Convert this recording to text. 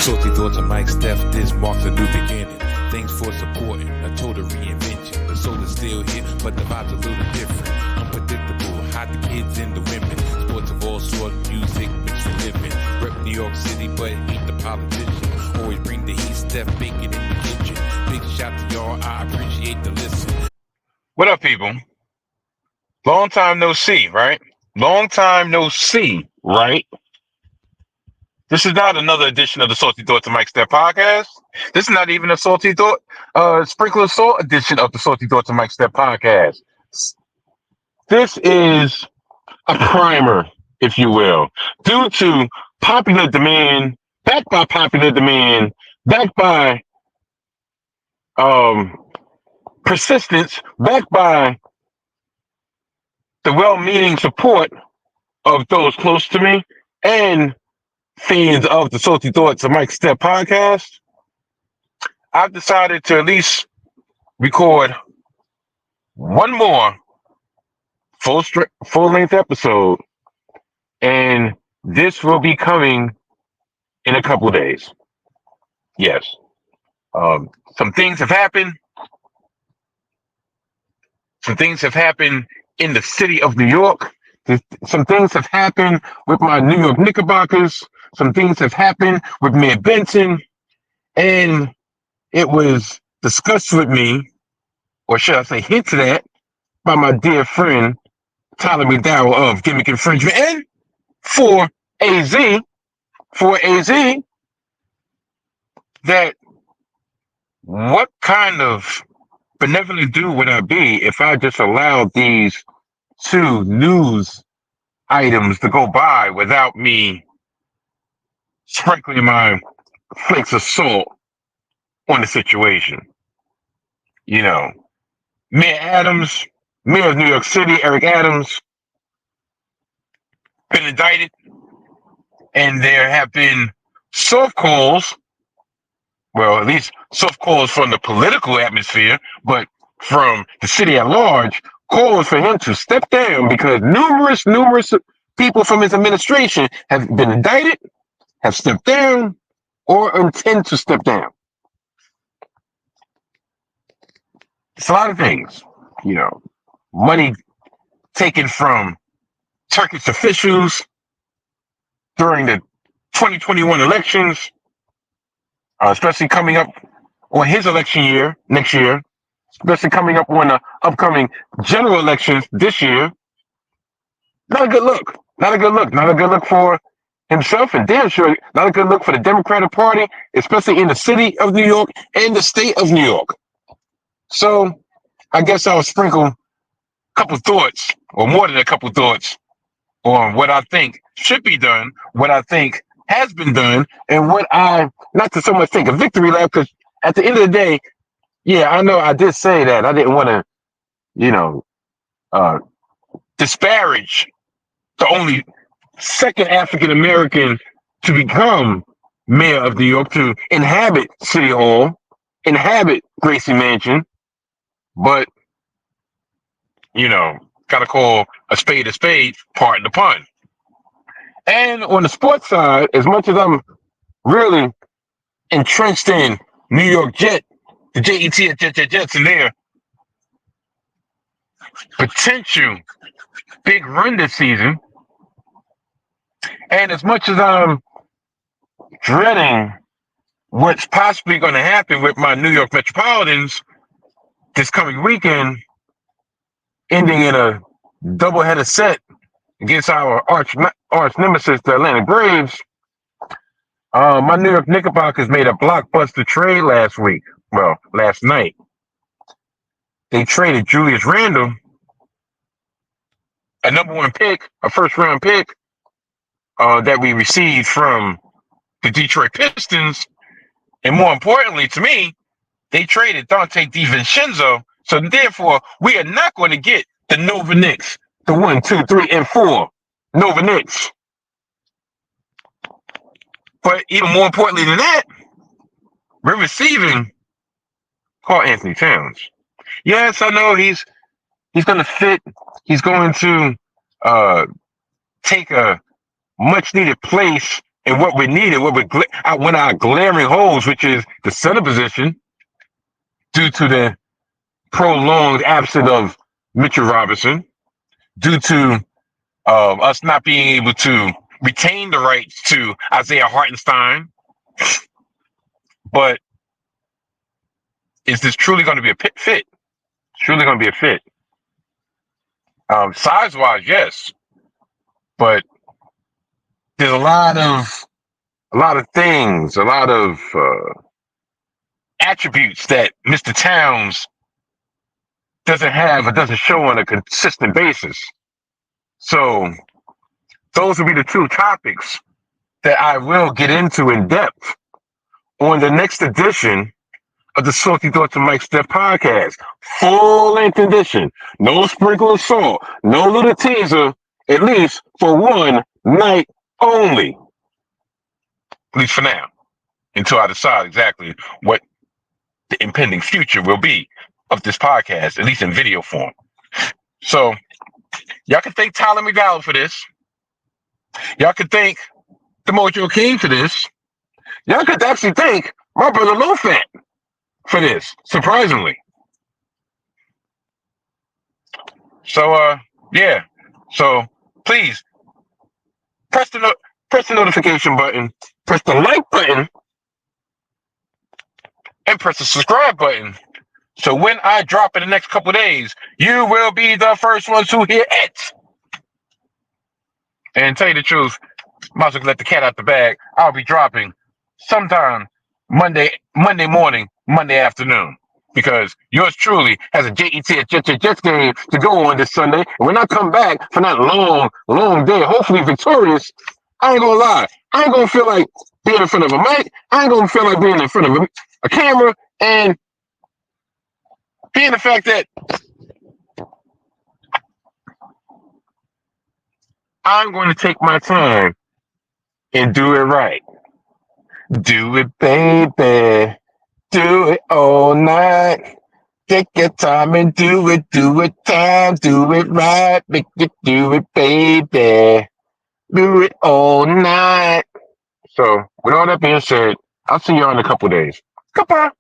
Salty thoughts of Mike Steph, this marks a new beginning. Thanks for supporting, a total reinvention. The soul is still here, but the vibe's a little different. Unpredictable, hide the kids and the women. Sports of all sorts, music, mixed with living. Rep New York City, but ain't the politician. Always bring the heat, Steph bacon in the kitchen. Big shout to y'all, I appreciate the listen. What up, people? Long time no see, right? Long time no see, right? This is not another edition of the Salty Thoughts of Mike Steph podcast. This is not even a Salty Thought, Sprinkle of Salt edition of the Salty Thoughts of Mike Steph podcast. This is a primer, if you will, due to popular demand, backed by popular demand, backed by persistence, backed by the well-meaning support of those close to me and fans of the Salty Thoughts of Mike Steph podcast. I've decided to at least record one more full-length episode, and this will be coming in a couple of days. Yes. Some things have happened. Some things have happened in the city of New York. Some things have happened with my New York Knickerbockers. Some things have happened with Mayor Benson. And it was discussed with me, or should I say hinted at, by my dear friend, Tyler McDowell of Gimmick Infringement, and for AZ, that what kind of benevolent dude would I be if I just allowed these two news items to go by without me sprinkling my flakes of salt on the situation? You know, Mayor of New York City, Eric Adams, been indicted, and there have been soft calls, well, at least soft calls from the political atmosphere, but from the city at large, calls for him to step down because numerous people from his administration have been indicted, have stepped down, or intend to step down. It's a lot of things, you know, money taken from Turkish officials during the 2021 elections, especially coming up on his election year next year, especially coming up on the upcoming general elections this year. Not a good look. Not a good look. Not a good look for himself, and damn sure not a good look for the Democratic Party, especially in the city of New York and the state of New York. So I guess I'll sprinkle a couple thoughts, or more than a couple thoughts, on what I think should be done, what I think has been done, and what I, not to so much think a victory lap, because at the end of the day, yeah, I know I did say that. I didn't want to, you know, disparage the only second African American to become mayor of New York, to inhabit City Hall, inhabit Gracie Mansion, but, you know, gotta call a spade, pardon the pun. And on the sports side, as much as I'm really entrenched in New York Jet, the Jets and their potential big run this season, and as much as I'm dreading what's possibly going to happen with my New York Metropolitans this coming weekend, ending in a doubleheader set against our arch nemesis, the Atlanta Braves, my New York Knickerbockers made a blockbuster trade last night. They traded Julius Randle, a number one pick, a first-round pick that we received from the Detroit Pistons, and more importantly to me, they traded Dante DiVincenzo. So therefore, we are not going to get the Nova Knicks, the 1, 2, 3, and 4 Nova Knicks. But even more importantly than that, we're receiving KARL Anthony-TOWNS. Yes, I know he's going to fit. He's going to take a much needed place And what we need and one of our glaring holes, which is the center position, due to the prolonged absence of Mitchell Robinson, due to us not being able to retain the rights to Isaiah Hartenstein. But is this truly going to be a fit? It's truly going to be a fit. Size-wise, yes, but there's a lot of things, a lot of attributes that Mr. Towns doesn't have or doesn't show on a consistent basis. So those will be the two topics that I will get into in depth on the next edition of the Salty Thoughts of Mike Steph podcast. Full-length edition. No sprinkle of salt. No little teaser. At least for one night only. At least for now. Until I decide exactly what the impending future will be of this podcast, at least in video form. So, y'all can thank Tyler McDowell for this. Y'all can thank the Mojo King for this. Y'all could actually thank my brother Lofat for this, surprisingly. So, yeah. So, please, press the notification button, press the like button, and press the subscribe button. So when I drop in the next couple of days, you will be the first ones to hear it. And tell you the truth, might as well let the cat out the bag. I'll be dropping sometime Monday morning, Monday afternoon. Because yours truly has a Jets game to go on this Sunday. And when I come back from that long day, hopefully victorious, I ain't gonna lie. I ain't gonna feel like being in front of a mic. I ain't gonna feel like being in front of a camera. And being the fact that I'm going to take my time and do it right. Do it, baby. Do it all night. Take your time and do it time. Do it right. Make it do it, baby. Do it all night. So, with all that being said, I'll see you all in a couple days. Goodbye.